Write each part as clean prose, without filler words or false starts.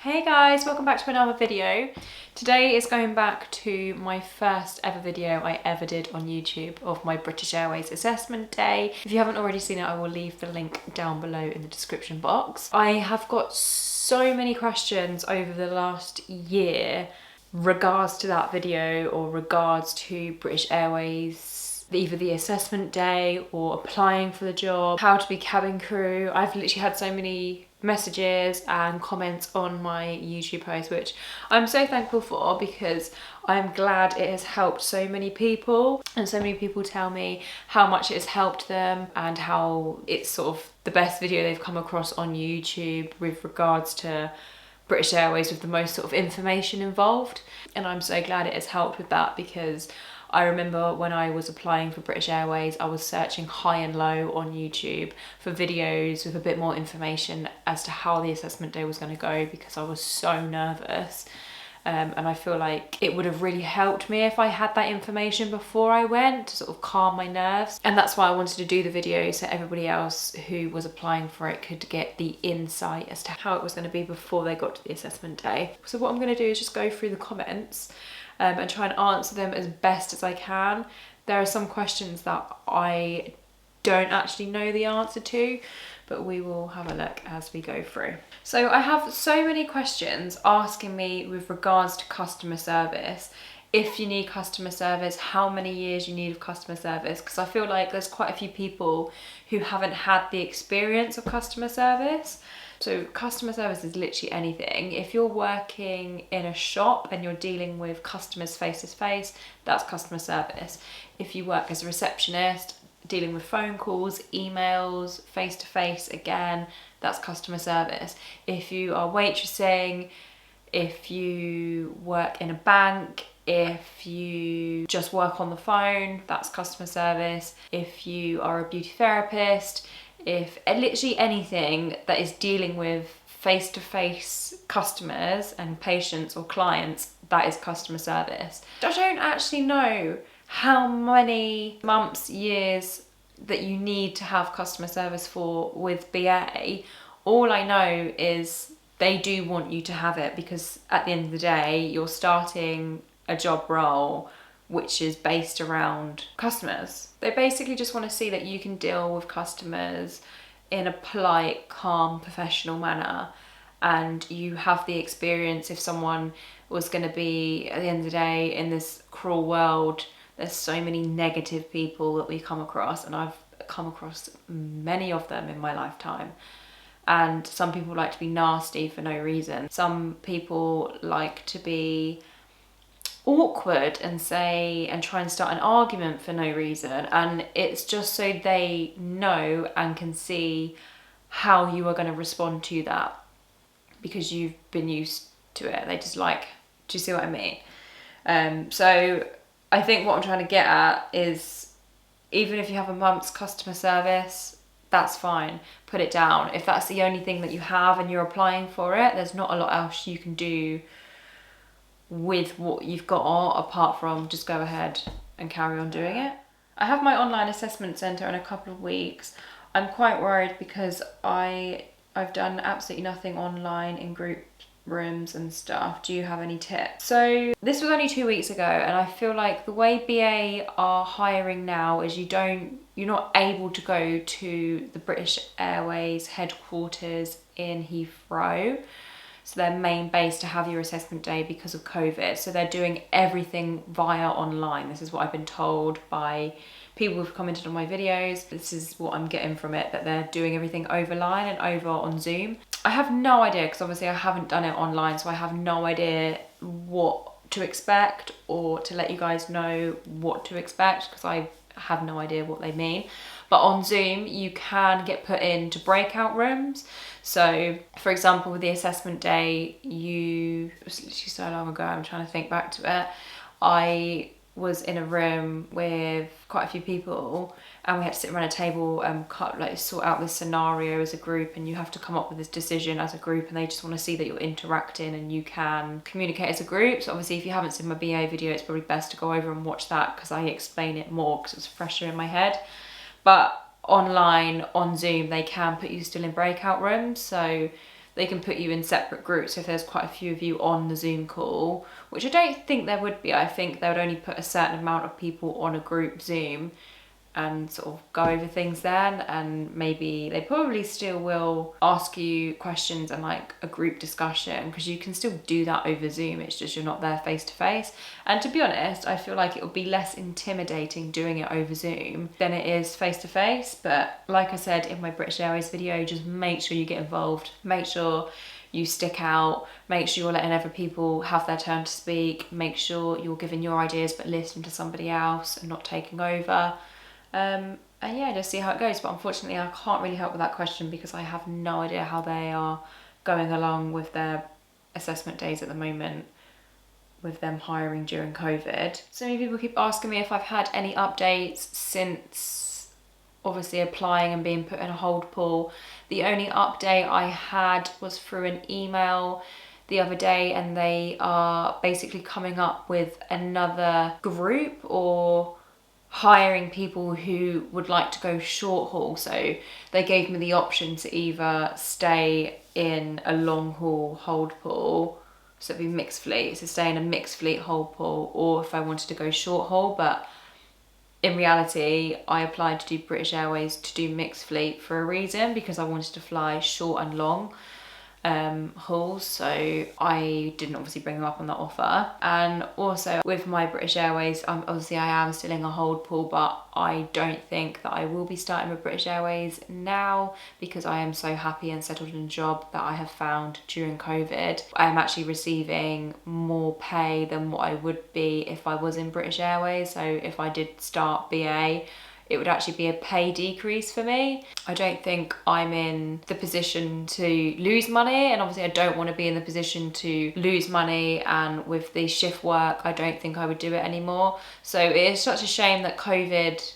Hey guys, welcome back to another video. Today is going back to my first ever video I ever did on YouTube of my British Airways assessment day. If you haven't already seen it, I will leave the link down below in the description box. I have got so many questions over the last year regards to that video or regards to British Airways, either the assessment day or applying for the job, how to be cabin crew. I've literally had so many messages and comments on my YouTube post, which I'm so thankful for because I'm glad it has helped so many people, and so many people tell me how much it has helped them and how it's sort of the best video they've come across on YouTube with regards to British Airways, with the most sort of information involved. And I'm so glad it has helped with that, because I remember when I was applying for British Airways, I was searching high and low on YouTube for videos with a bit more information as to how the assessment day was going to go, because I was so nervous. And I feel like it would have really helped me if I had that information before I went, to sort of calm my nerves. And that's why I wanted to do the video, so everybody else who was applying for it could get the insight as to how it was going to be before they got to the assessment day. So what I'm going to do is just go through the comments and try and answer them as best as I can. There are some questions that I don't actually know the answer to, but we will have a look as we go through. So I have so many questions asking me with regards to customer service. If you need customer service, how many years you need of customer service, because I feel like there's quite a few people who haven't had the experience of customer service. So customer service is literally anything. If you're working in a shop and you're dealing with customers face to face, that's customer service. If you work as a receptionist, dealing with phone calls, emails, face to face, again, that's customer service. If you are waitressing, if you work in a bank, if you just work on the phone, that's customer service. If you are a beauty therapist, if literally anything that is dealing with face-to-face customers and patients or clients, that is customer service. I don't actually know how many months, years that you need to have customer service for with BA. All I know is they do want you to have it, because at the end of the day, you're starting a job role which is based around customers. They basically just want to see that you can deal with customers in a polite, calm, professional manner, and you have the experience. If someone was going to be, at the end of the day, in this cruel world, there's so many negative people that we come across, and I've come across many of them in my lifetime. And some people like to be nasty for no reason. Some people like to be awkward and try and start an argument for no reason, and it's just so they know and can see how you are going to respond to that, because you've been used to it. They just like, do you see what I mean? So I think what I'm trying to get at is, even if you have a month's customer service, that's fine, put it down. If that's the only thing that you have and you're applying for it, there's not a lot else you can do with what you've got, apart from just go ahead and carry on doing it. I have my online assessment centre in a couple of weeks. I'm quite worried because I've done absolutely nothing online in group rooms and stuff. Do you have any tips? So this was only 2 weeks ago, and I feel like the way BA are hiring now is you're not able to go to the British Airways headquarters in Heathrow, so their main base, to have your assessment day because of COVID. So they're doing everything via online. This is what I've been told by people who've commented on my videos. This is what I'm getting from it, that they're doing everything over line and over on Zoom. I have no idea, because obviously I haven't done it online, so I have no idea what to expect, or to let you guys know what to expect, because I have no idea what they mean. But on Zoom, you can get put into breakout rooms. So, for example, with the assessment day, it was literally so long ago, I'm trying to think back to it. I was in a room with quite a few people, and we had to sit around a table and sort out this scenario as a group, and you have to come up with this decision as a group, and they just want to see that you're interacting and you can communicate as a group. So obviously, if you haven't seen my BA video, it's probably best to go over and watch that, because I explain it more, because it's fresher in my head. But online, on Zoom, they can put you still in breakout rooms, so they can put you in separate groups if there's quite a few of you on the Zoom call, which I don't think there would be. I think they would only put a certain amount of people on a group Zoom and sort of go over things then, and maybe they probably still will ask you questions and like a group discussion, because you can still do that over Zoom, it's just you're not there face to face. And to be honest, I feel like it would be less intimidating doing it over Zoom than it is face to face. But like I said in my British Airways video, just make sure you get involved, make sure you stick out, make sure you're letting other people have their turn to speak, make sure you're giving your ideas but listening to somebody else and not taking over. And yeah, just see how it goes. But unfortunately I can't really help with that question because I have no idea how they are going along with their assessment days at the moment, with them hiring during COVID. So many people keep asking me if I've had any updates since obviously applying and being put in a hold pool. The only update I had was through an email the other day, and they are basically coming up with another group or hiring people who would like to go short haul. So they gave me the option to either stay in a long haul hold pool, so it'd be mixed fleet, so stay in a mixed fleet hold pool, or if I wanted to go short haul. But in reality, I applied to do British Airways to do mixed fleet for a reason, because I wanted to fly short and long hauls, so I didn't obviously bring them up on that offer. And also with my British Airways, obviously I am still in a hold pool, but I don't think that I will be starting with British Airways now, because I am so happy and settled in a job that I have found during COVID. I am actually receiving more pay than what I would be if I was in British Airways. So if I did start BA, it would actually be a pay decrease for me. I don't think I'm in the position to lose money, and obviously I don't want to be in the position to lose money, and with the shift work I don't think I would do it anymore. So it is such a shame that COVID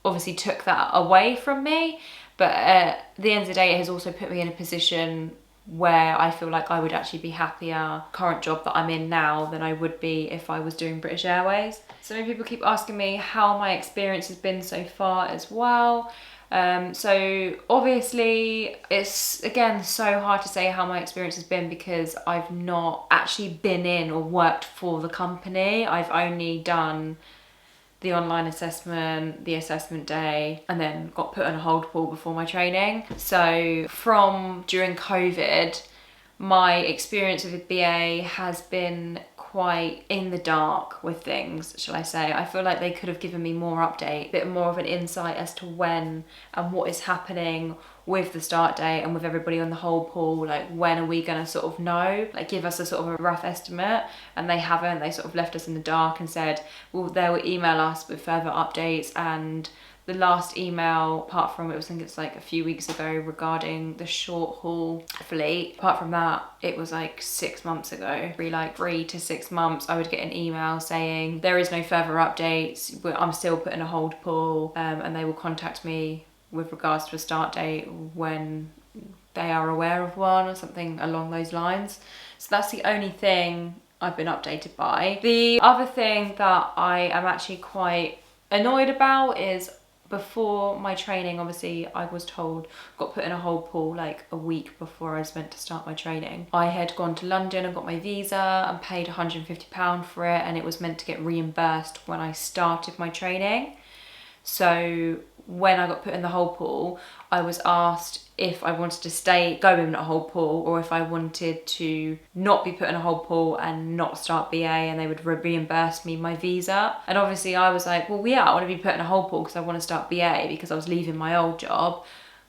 obviously took that away from me, but at the end of the day it has also put me in a position where I feel like I would actually be happier current job that I'm in now than I would be if I was doing British Airways. So many people keep asking me how my experience has been so far as well. So obviously it's again so hard to say how my experience has been, because I've not actually been in or worked for the company. I've only done the online assessment, the assessment day, and then got put on a hold pool before my training. So from during COVID, my experience with BA has been quite in the dark with things, shall I say. I feel like they could have given me more update, a bit more of an insight as to when and what is happening with the start date and with everybody on the hold pool. Like, when are we gonna sort of know, like give us a sort of a rough estimate? And they haven't. They sort of left us in the dark and said, well, they will email us with further updates. And the last email, apart from, I think it's like a few weeks ago, regarding the short haul fleet, apart from that, it was like 6 months ago. Every like 3 to 6 months I would get an email saying there is no further updates, I'm still put in a hold pool, and they will contact me with regards to a start date when they are aware of one, or something along those lines. So that's the only thing I've been updated by. The other thing that I am actually quite annoyed about is, before my training, obviously I was told, got put in a hold pool like a week before I was meant to start my training. I had gone to London and got my visa and paid £150 for it, and it was meant to get reimbursed when I started my training. So when I got put in the hold pool, I was asked if I wanted to go in a hold pool, or if I wanted to not be put in a hold pool and not start BA, and they would reimburse me my visa. And obviously I was like, well, yeah, I want to be put in a hold pool because I want to start BA, because I was leaving my old job,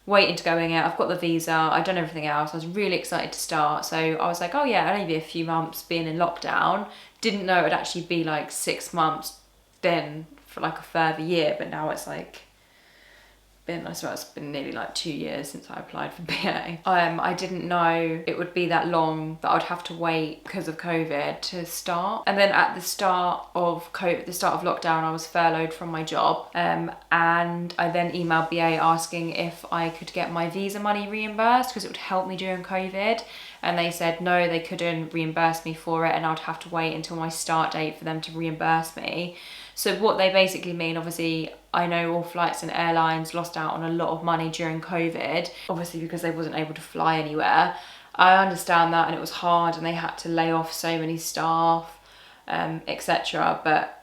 waiting to go in it. I've got the visa, I've done everything else. I was really excited to start. So I was like, oh yeah, it'll only be a few months being in lockdown. Didn't know it would actually be like 6 months then for like a further year, but now it's like I swear it's been nearly like 2 years since I applied for BA. I didn't know it would be that long, that I'd have to wait because of COVID to start. And then at the start of lockdown, I was furloughed from my job, and I then emailed BA asking if I could get my visa money reimbursed, because it would help me during COVID. And they said no, they couldn't reimburse me for it, and I'd have to wait until my start date for them to reimburse me. So what they basically mean, obviously, I know all flights and airlines lost out on a lot of money during COVID, obviously because they wasn't able to fly anywhere. I understand that, and it was hard, and they had to lay off so many staff, etc. But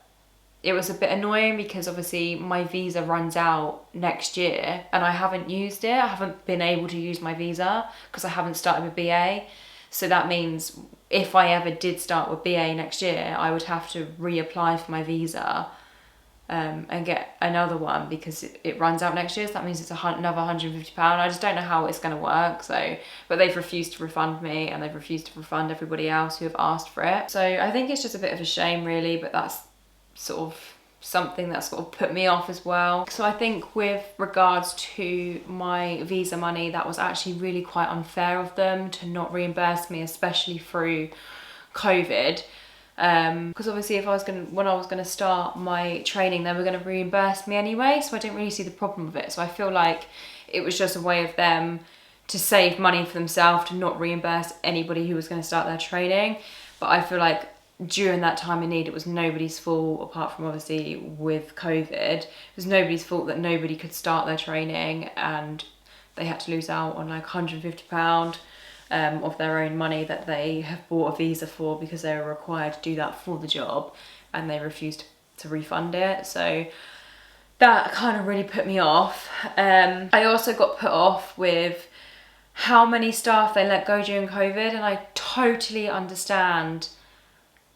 it was a bit annoying because obviously my visa runs out next year and I haven't used it. I haven't been able to use my visa because I haven't started with BA. So that means if I ever did start with BA next year, I would have to reapply for my visa and get another one because it runs out next year. So that means it's another £150. I just don't know how it's going to work. But they've refused to refund me, and they've refused to refund everybody else who have asked for it. So I think it's just a bit of a shame, really, but that's sort of something that sort of put me off as well. So I think with regards to my visa money, that was actually really quite unfair of them to not reimburse me, especially through COVID. Because obviously when I was gonna start my training, they were gonna reimburse me anyway, so I didn't really see the problem with it. So I feel like it was just a way of them to save money for themselves, to not reimburse anybody who was gonna start their training. But I feel like during that time of need, it was nobody's fault, apart from obviously with COVID. It was nobody's fault that nobody could start their training, and they had to lose out on like £150 of their own money that they have bought a visa for because they were required to do that for the job, and they refused to refund it. So that kind of really put me off. I also got put off with how many staff they let go during COVID, and I totally understand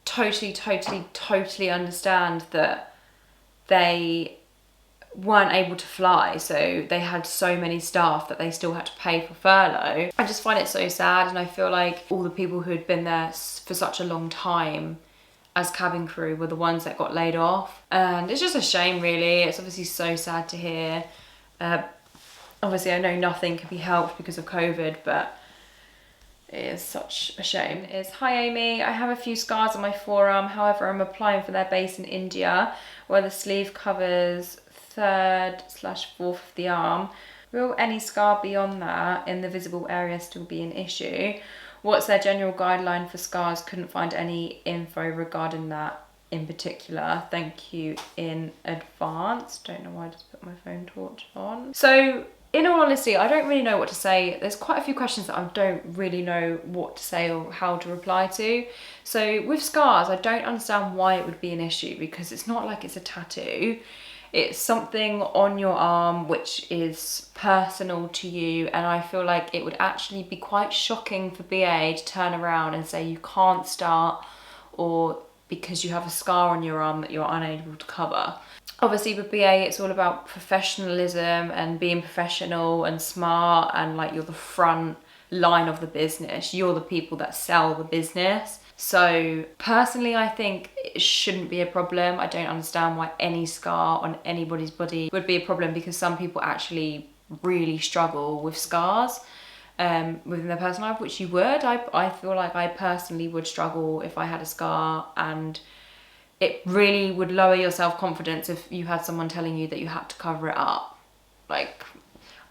totally understand that they weren't able to fly, so they had so many staff that they still had to pay for furlough. I just find it so sad, and I feel like all the people who had been there for such a long time as cabin crew were the ones that got laid off, and it's just a shame, really. It's obviously so sad to hear. Obviously I know nothing can be helped because of COVID, but it is such a shame. Hi Amy, I have a few scars on my forearm, however I'm applying for their base in India where the sleeve covers 3rd/4th of the arm. Will any scar beyond that in the visible area still be an issue? What's their general guideline for scars? Couldn't find any info regarding that in particular. Thank you in advance. Don't know why I just put my phone torch on. So in all honesty, I don't really know what to say. There's quite a few questions that I don't really know what to say or how to reply to. So with scars, I don't understand why it would be an issue, because it's not like it's a tattoo. It's something on your arm which is personal to you, and I feel like it would actually be quite shocking for BA to turn around and say you can't start, or because you have a scar on your arm that you're unable to cover. Obviously with BA, it's all about professionalism and being professional and smart, and like you're the front line of the business. You're the people that sell the business. So personally, I think it shouldn't be a problem. I don't understand why any scar on anybody's body would be a problem, because some people actually really struggle with scars within their personal life, which you would. I feel like I personally would struggle if I had a scar, and it really would lower your self-confidence if you had someone telling you that you had to cover it up. Like,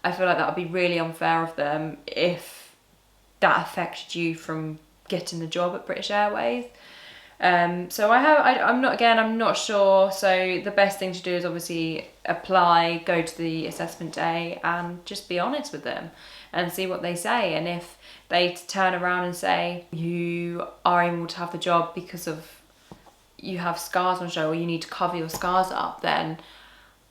I feel like that would be really unfair of them if that affected you from getting the job at British Airways. So I'm not sure. So the best thing to do is obviously apply, go to the assessment day and just be honest with them and see what they say. And if they turn around and say you are able to have the job because of you have scars on show, or you need to cover your scars up, then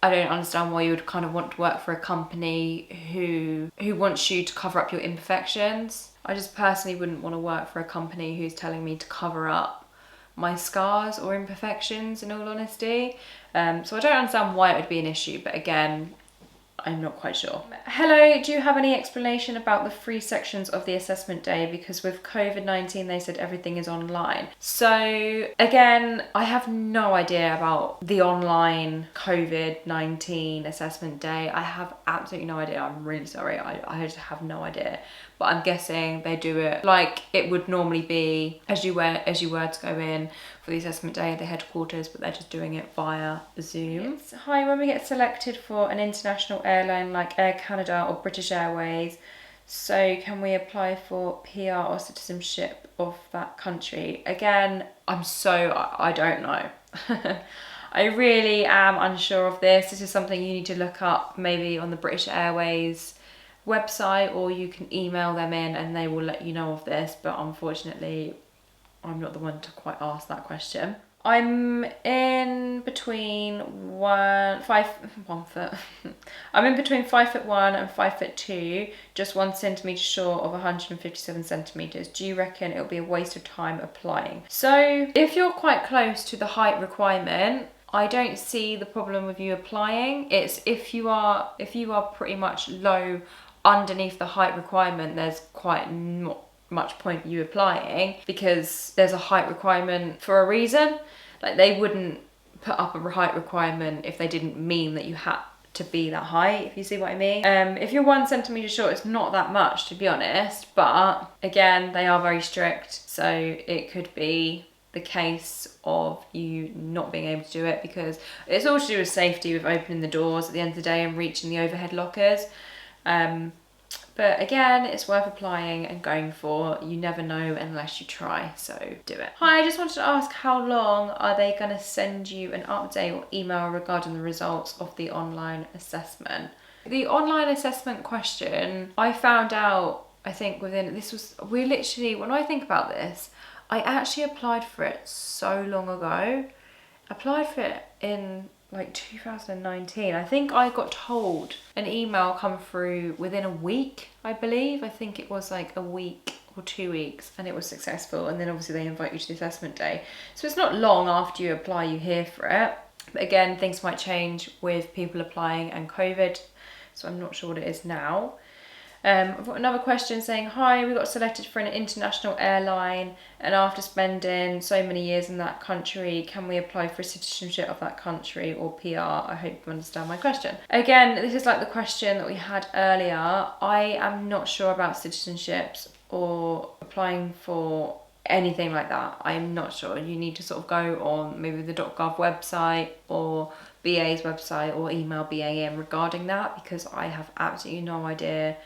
I don't understand why you would kind of want to work for a company who wants you to cover up your imperfections. I just personally wouldn't want to work for a company who's telling me to cover up my scars or imperfections, in all honesty. So I don't understand why it would be an issue, but again, I'm not quite sure. Hello, do you have any explanation about the 3 sections of the assessment day? Because with COVID-19, they said everything is online. So again, I have no idea about the online COVID-19 assessment day. I have absolutely no idea. I'm really sorry. I just have no idea. But I'm guessing they do it like it would normally be as you were to go in for the assessment day at the headquarters, but they're just doing it via Zoom. Yes. Hi, when we get selected for an international airline like Air Canada or British Airways, so can we apply for PR or citizenship of that country? Again, I don't know. I really am unsure of this. This is something you need to look up maybe on the British Airways website, or you can email them in and they will let you know of this, but unfortunately I'm not the one to quite ask that question. I'm in between 1 foot. I'm in between 5'1" and 5'2", just 1 centimetre short of 157 centimetres. Do you reckon it'll be a waste of time applying? So if you're quite close to the height requirement, I don't see the problem with you applying. It's if you are pretty much low underneath the height requirement, there's quite not much point you applying, because there's a height requirement for a reason. Like, they wouldn't put up a height requirement if they didn't mean that you had to be that height, if you see what I mean. If you're 1 centimetre short, it's not that much, to be honest, but again, they are very strict, so it could be the case of you not being able to do it, because it's all to do with safety, with opening the doors at the end of the day and reaching the overhead lockers. But again, it's worth applying and going for. You never know unless you try, so do it. Hi, I just wanted to ask, how long are they going to send you an update or email regarding the results of the online assessment? The online assessment question, I found out, I think when I think about this, I actually applied for it so long ago. I applied for it in like 2019. I think I got told an email come through within a week, I believe. I think it was like a week or 2 weeks, and it was successful. And then obviously they invite you to the assessment day. So it's not long after you apply you hear for it. But again, things might change with people applying and COVID. So I'm not sure what it is now. I've got another question saying, hi, we got selected for an international airline, and after spending so many years in that country, can we apply for citizenship of that country or PR? I hope you understand my question. Again, this is like the question that we had earlier. I am not sure about citizenships or applying for anything like that. I'm not sure. You need to sort of go on maybe the .gov website or BA's website, or email BA in regarding that, because I have absolutely no idea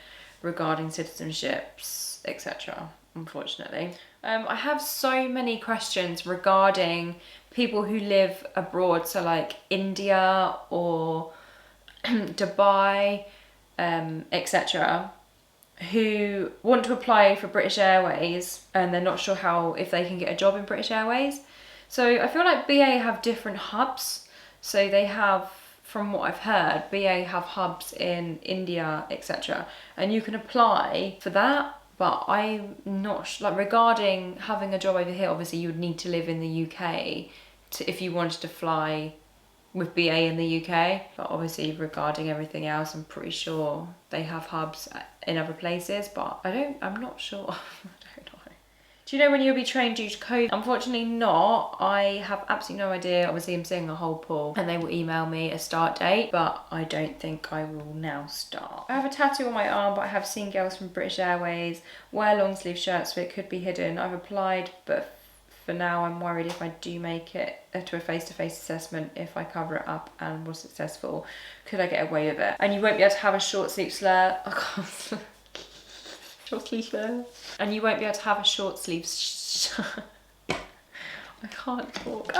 regarding citizenships, etc. unfortunately. I have so many questions regarding people who live abroad, so like India or Dubai, etc., who want to apply for British Airways and they're not sure if they can get a job in British Airways. So I feel like BA have different hubs. So they have, from what I've heard, BA have hubs in India, etc. And you can apply for that, but I'm not like regarding having a job over here. Obviously, you would need to live in the UK if you wanted to fly with BA in the UK. But obviously, regarding everything else, I'm pretty sure they have hubs in other places. But I'm not sure. Do you know when you'll be trained due to COVID? Unfortunately not. I have absolutely no idea. Obviously I'm seeing a whole pool and they will email me a start date, but I don't think I will now start. I have a tattoo on my arm, but I have seen girls from British Airways wear long sleeve shirts so it could be hidden. I've applied, but for now I'm worried if I do make it to a face-to-face assessment, if I cover it up and was successful, could I get away with it? And you won't be able to have a short sleeve slur. I can't. Short sleeve shirt. And you won't be able to have a short sleeve I can't talk.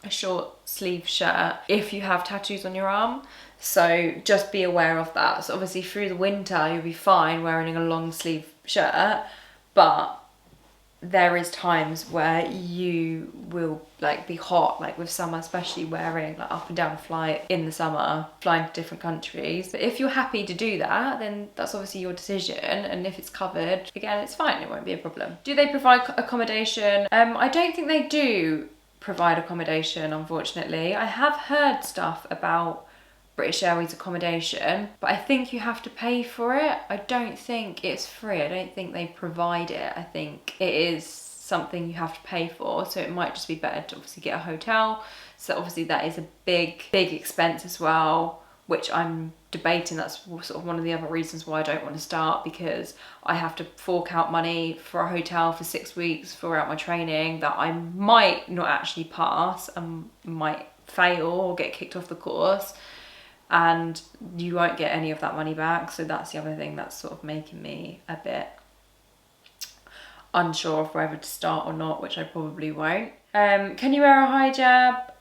A short sleeve shirt if you have tattoos on your arm. So just be aware of that. So obviously through the winter you'll be fine wearing a long sleeve shirt, but there is times where you will like be hot, like with summer, especially wearing like up and down flight in the summer, flying to different countries. But if you're happy to do that, then that's obviously your decision, and if it's covered, again, it's fine, it won't be a problem. Do they provide accommodation? I don't think they do provide accommodation, unfortunately. I have heard stuff about British Airways accommodation, but I think you have to pay for it. I don't think it's free. I don't think they provide it. I think it is something you have to pay for, so it might just be better to obviously get a hotel. So obviously that is a big expense as well, which I'm debating. That's sort of one of the other reasons why I don't want to start, because I have to fork out money for a hotel for 6 weeks throughout my training that I might not actually pass and might fail or get kicked off the course, and you won't get any of that money back. So that's the other thing that's sort of making me a bit unsure of whether to start or not, which I probably won't. Can you wear a hijab?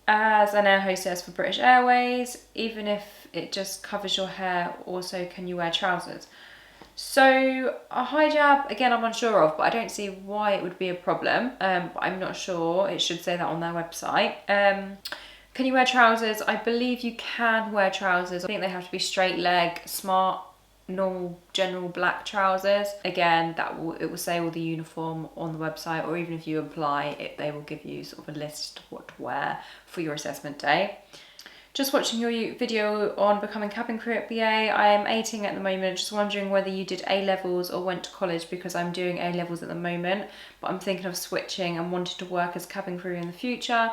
as an air hostess for British Airways, even if it just covers your hair, also can you wear trousers? So a hijab, again, I'm unsure of, but I don't see why it would be a problem. But I'm not sure. It should say that on their website. Can you wear trousers? I believe you can wear trousers. I think they have to be straight leg, smart, normal, general black trousers. Again, it will say all the uniform on the website, or even if you apply, they will give you sort of a list of what to wear for your assessment day. Just watching your video on becoming cabin crew at BA. I am 18 at the moment, just wondering whether you did A-levels or went to college, because I'm doing A-levels at the moment, but I'm thinking of switching and wanting to work as cabin crew in the future.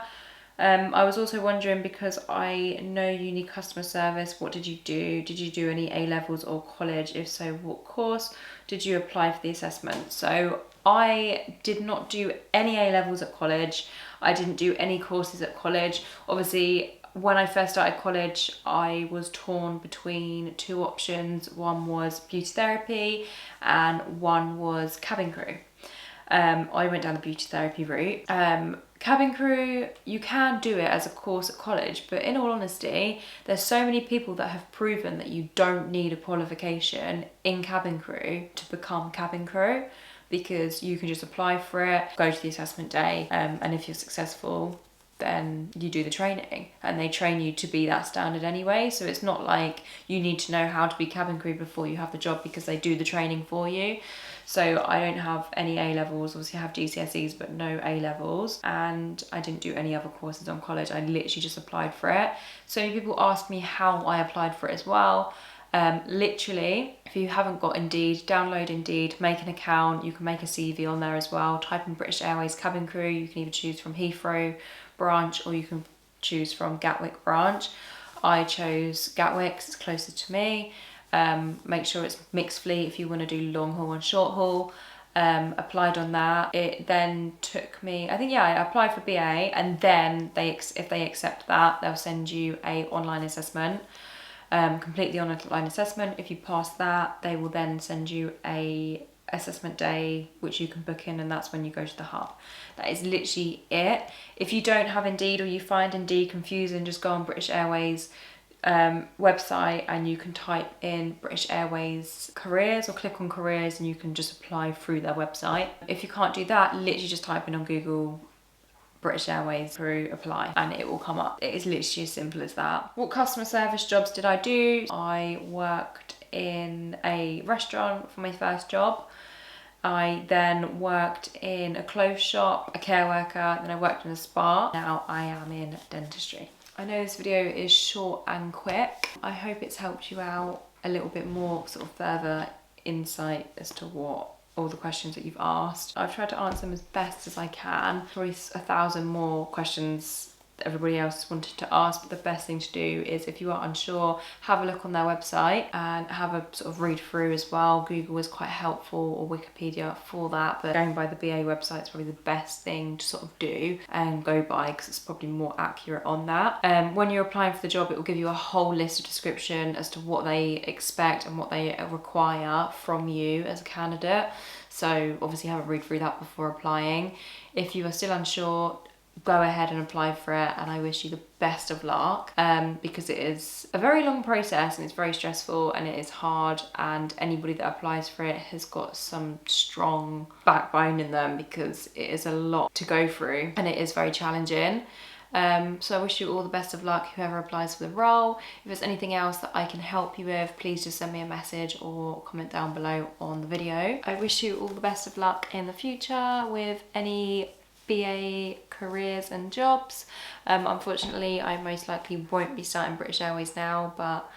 I was also wondering, because I know you need customer service, what did you do? Did you do any A-levels or college? If so, what course? Did you apply for the assessment? So I did not do any A-levels at college. I didn't do any courses at college. Obviously, when I first started college, I was torn between two options. One was beauty therapy and one was cabin crew. I went down the beauty therapy route. Cabin crew, you can do it as a course at college, but in all honesty, there's so many people that have proven that you don't need a qualification in cabin crew to become cabin crew, because you can just apply for it, go to the assessment day, and if you're successful, then you do the training, and they train you to be that standard anyway. So it's not like you need to know how to be cabin crew before you have the job, because they do the training for you. So I don't have any A-levels. Obviously I have GCSEs, but no A-levels, and I didn't do any other courses on college. I literally just applied for it. So many people ask me how I applied for it as well. Literally, if you haven't got Indeed, download Indeed, make an account. You can make a CV on there as well. Type in British Airways cabin crew. You can either choose from Heathrow branch, or you can choose from Gatwick branch. I chose Gatwick, it's closer to me. Make sure it's mixed fleet if you want to do long haul and short haul. Applied on that. It then took me, I applied for BA, and then if they accept that, they'll send you a online assessment. Complete the online assessment. If you pass that, they will then send you a assessment day, which you can book in, and that's when you go to the hub. That is literally it. If you don't have Indeed, or you find Indeed confusing, just go on British Airways website, and you can type in British Airways careers, or click on careers, and you can just apply through their website. If you can't do that, literally just type in on Google British Airways crew apply, and it will come up. It is literally as simple as that. What customer service jobs did I do? I worked in a restaurant for my first job. I then worked in a clothes shop, a care worker, then I worked in a spa. Now I am in dentistry. I know this video is short and quick. I hope it's helped you out a little bit more, sort of further insight as to what all the questions that you've asked. I've tried to answer them as best as I can. Probably 1,000 more questions that everybody else wanted to ask, but the best thing to do is, if you are unsure, have a look on their website and have a sort of read through as well. Google is quite helpful, or Wikipedia for that, but going by the BA website is probably the best thing to sort of do and go by, because it's probably more accurate on that. When you're applying for the job, it will give you a whole list of description as to what they expect and what they require from you as a candidate. So obviously have a read through that before applying. If you are still unsure, go ahead and apply for it, and I wish you the best of luck, because it is a very long process, and it's very stressful, and it is hard, and anybody that applies for it has got some strong backbone in them, because it is a lot to go through and it is very challenging. So I wish you all the best of luck, whoever applies for the role. If there's anything else that I can help you with, please just send me a message or comment down below on the video. I wish you all the best of luck in the future with any BA careers and jobs. Unfortunately, I most likely won't be starting British Airways now, but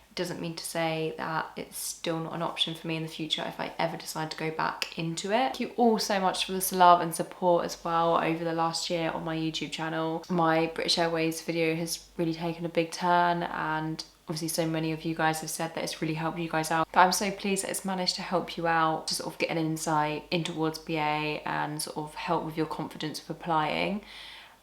it doesn't mean to say that it's still not an option for me in the future if I ever decide to go back into it. Thank you all so much for the love and support as well over the last year on my YouTube channel. My British Airways video has really taken a big turn, and obviously so many of you guys have said that it's really helped you guys out. But I'm so pleased that it's managed to help you out, to sort of get an insight in towards BA and sort of help with your confidence of applying.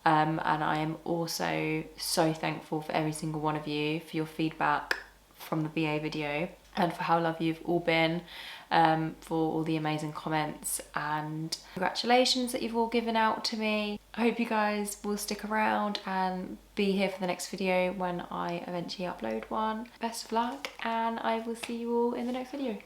And I am also so thankful for every single one of you for your feedback from the BA video, and for how lovely you've all been, for all the amazing comments and congratulations that you've all given out to me. I hope you guys will stick around and be here for the next video when I eventually upload one. Best of luck, and I will see you all in the next video.